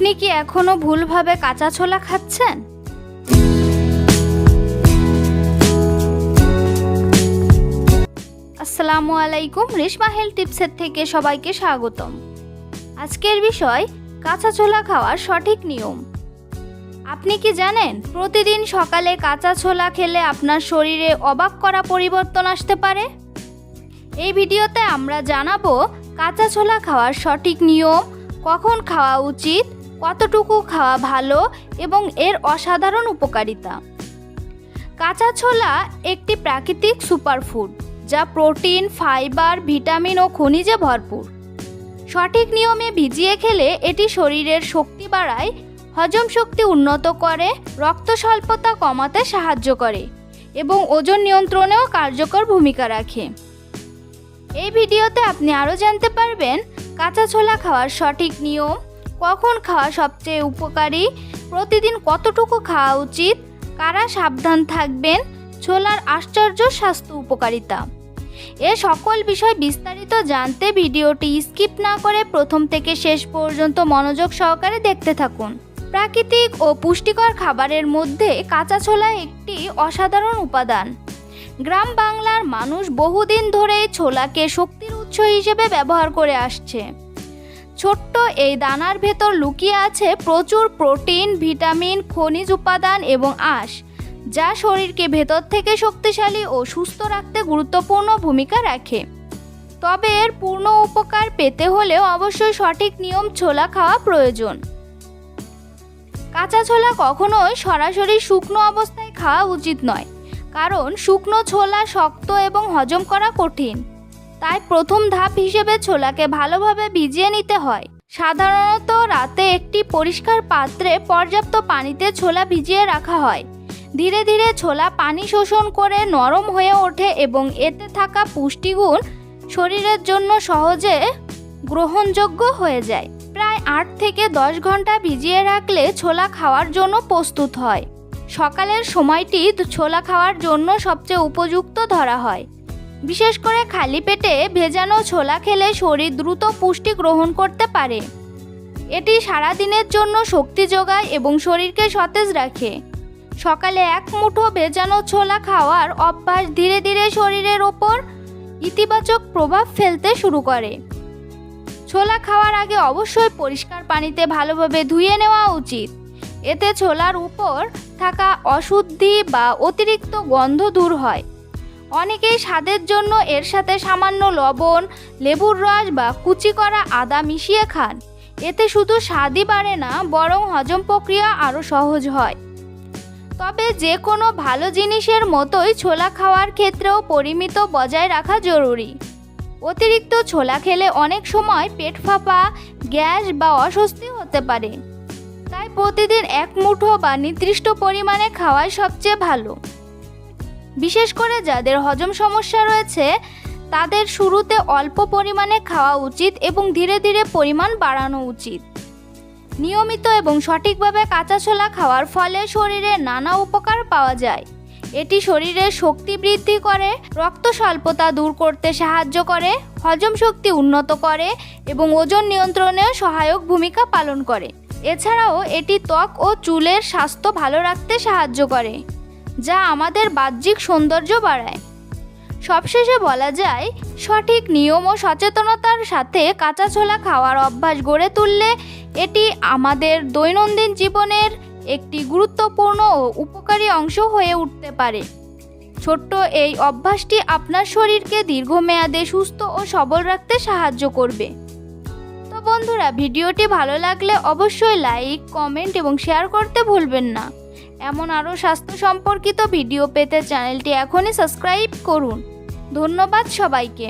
আপনি কি এখনো ভুলভাবে কাঁচা ছোলা খাচ্ছেন? আসসালামু আলাইকুম, রেশমা হেলথ টিপসের থেকে সবাইকে স্বাগতম। আজকের বিষয় কাঁচা ছোলা খাওয়ার সঠিক নিয়ম। আপনি কি জানেন প্রতিদিন সকালে কাঁচা ছোলা খেলে আপনার শরীরে অবাক করা পরিবর্তন আসতে পারে? এই ভিডিওতে আমরা জানাবো কাঁচা ছোলা খাওয়ার সঠিক নিয়ম, কখন খাওয়া উচিত, কতটুকু খাওয়া ভালো এবং এর অসাধারণ উপকারিতা। কাঁচা ছোলা একটি প্রাকৃতিক সুপারফুড যা প্রোটিন, ফাইবার, ভিটামিন ও খনিজে ভরপুর। সঠিক নিয়মে ভিজিয়ে খেলে এটি শরীরের শক্তি বাড়ায়, হজম শক্তি উন্নত করে, রক্ত স্বল্পতা কমাতে সাহায্য করে এবং ওজন নিয়ন্ত্রণেও কার্যকর ভূমিকা রাখে। এই ভিডিওতে আপনি আরও জানতে পারবেন কাঁচা ছোলা খাওয়ার সঠিক নিয়ম, কখন খাওয়া সবচেয়ে উপকারী, প্রতিদিন কতটুকু খাওয়া উচিত, কারা সাবধান থাকবেন, ছোলার আশ্চর্য স্বাস্থ্য উপকারিতা। এ সকল বিষয় বিস্তারিত জানতে ভিডিওটি স্কিপ না করে প্রথম থেকে শেষ পর্যন্ত মনোযোগ সহকারে দেখতে থাকুন। প্রাকৃতিক ও পুষ্টিকর খাবারের মধ্যে কাঁচা ছোলা একটি অসাধারণ উপাদান। গ্রাম বাংলার মানুষ বহুদিন ধরেই ছোলাকে শক্তির উৎস হিসেবে ব্যবহার করে আসছে। ছোট্ট এই দানার ভেতর লুকিয়ে আছে প্রচুর প্রোটিন, ভিটামিন, খনিজ উপাদান এবং আঁশ, যা শরীরকে ভেতর থেকে শক্তিশালী ও সুস্থ রাখতে গুরুত্বপূর্ণ ভূমিকা রাখে। তবে এর পূর্ণ উপকার পেতে হলেও অবশ্যই সঠিক নিয়ম ছোলা খাওয়া প্রয়োজন। কাঁচা ছোলা কখনোই সরাসরি শুকনো অবস্থায় খাওয়া উচিত নয়, কারণ শুকনো ছোলা শক্ত এবং হজম করা কঠিন। তাই প্রথম ধাপ হিসেবে ছোলাকে ভালোভাবে ভিজিয়ে নিতে হয়। সাধারণত রাতে একটি পরিষ্কার পাত্রে পর্যাপ্ত পানিতে ছোলা ভিজিয়ে রাখা হয়। ধীরে ধীরে ছোলা পানি শোষণ করে নরম হয়ে ওঠে এবং এতে থাকা পুষ্টিগুণ শরীরের জন্য সহজে গ্রহণযোগ্য হয়ে যায়। প্রায় 8 থেকে 10 ঘন্টা ভিজিয়ে রাখলে ছোলা খাওয়ার জন্য প্রস্তুত হয়। সকালের সময়টি ছোলা খাওয়ার জন্য সবচেয়ে উপযুক্ত ধরা হয়। বিশেষ করে খালি পেটে ভেজানো ছোলা খেলে শরীর দ্রুত পুষ্টি গ্রহণ করতে পারে। এটি সারাদিনের জন্য শক্তি যোগায় এবং শরীরকে সতেজ রাখে। সকালে এক মুঠো ভেজানো ছোলা খাওয়ার অভ্যাস ধীরে ধীরে শরীরের ওপর ইতিবাচক প্রভাব ফেলতে শুরু করে। ছোলা খাওয়ার আগে অবশ্যই পরিষ্কার পানিতে ভালোভাবে ধুয়ে নেওয়া উচিত। এতে ছোলার উপর থাকা অশুদ্ধি বা অতিরিক্ত গন্ধ দূর হয়। অনেকেই স্বাদের জন্য এর সাথে সামান্য লবণ, লেবুর রস বা কুচি করা আদা মিশিয়ে খান। এতে শুধু স্বাদই বাড়ে না, বরং হজম প্রক্রিয়া আরও সহজ হয়। তবে যে কোনো ভালো জিনিসের মতোই ছোলা খাওয়ার ক্ষেত্রেও পরিমিত বজায় রাখা জরুরি। অতিরিক্ত ছোলা খেলে অনেক সময় পেট ফাঁপা, গ্যাস বা অস্বস্তি হতে পারে। তাই প্রতিদিন এক মুঠো বা নির্দিষ্ট পরিমাণে খাওয়াই সবচেয়ে ভালো। বিশেষ করে যাদের হজম সমস্যা রয়েছে তাদের শুরুতে অল্প পরিমাণে খাওয়া উচিত এবং ধীরে ধীরে পরিমাণ বাড়ানো উচিত। নিয়মিত এবং সঠিকভাবে কাঁচা ছোলা খাওয়ার ফলে শরীরে নানা উপকার পাওয়া যায়। এটি শরীরের শক্তি বৃদ্ধি করে, রক্ত স্বল্পতা দূর করতে সাহায্য করে, হজম শক্তি উন্নত করে এবং ওজন নিয়ন্ত্রণেও সহায়ক ভূমিকা পালন করে। এছাড়াও এটি ত্বক ও চুলের স্বাস্থ্য ভালো রাখতে সাহায্য করে, যা আমাদের বাহ্যিক সৌন্দর্য বাড়ায়। সবশেষে বলা যায়, সঠিক নিয়ম ও সচেতনতার সাথে কাঁচা ছোলা খাওয়ার অভ্যাস গড়ে তুললে এটি আমাদের দৈনন্দিন জীবনের একটি গুরুত্বপূর্ণ ও উপকারী অংশ হয়ে উঠতে পারে। ছোট্ট এই অভ্যাসটি আপনার শরীরকে দীর্ঘমেয়াদে সুস্থ ও সবল রাখতে সাহায্য করবে। তো বন্ধুরা, ভিডিওটি ভালো লাগলে অবশ্যই লাইক, কমেন্ট এবং শেয়ার করতে ভুলবেন না। এমন আরও স্বাস্থ্য সম্পর্কিত ভিডিও পেতে চ্যানেলটি এখনই সাবস্ক্রাইব করুন। ধন্যবাদ সবাইকে।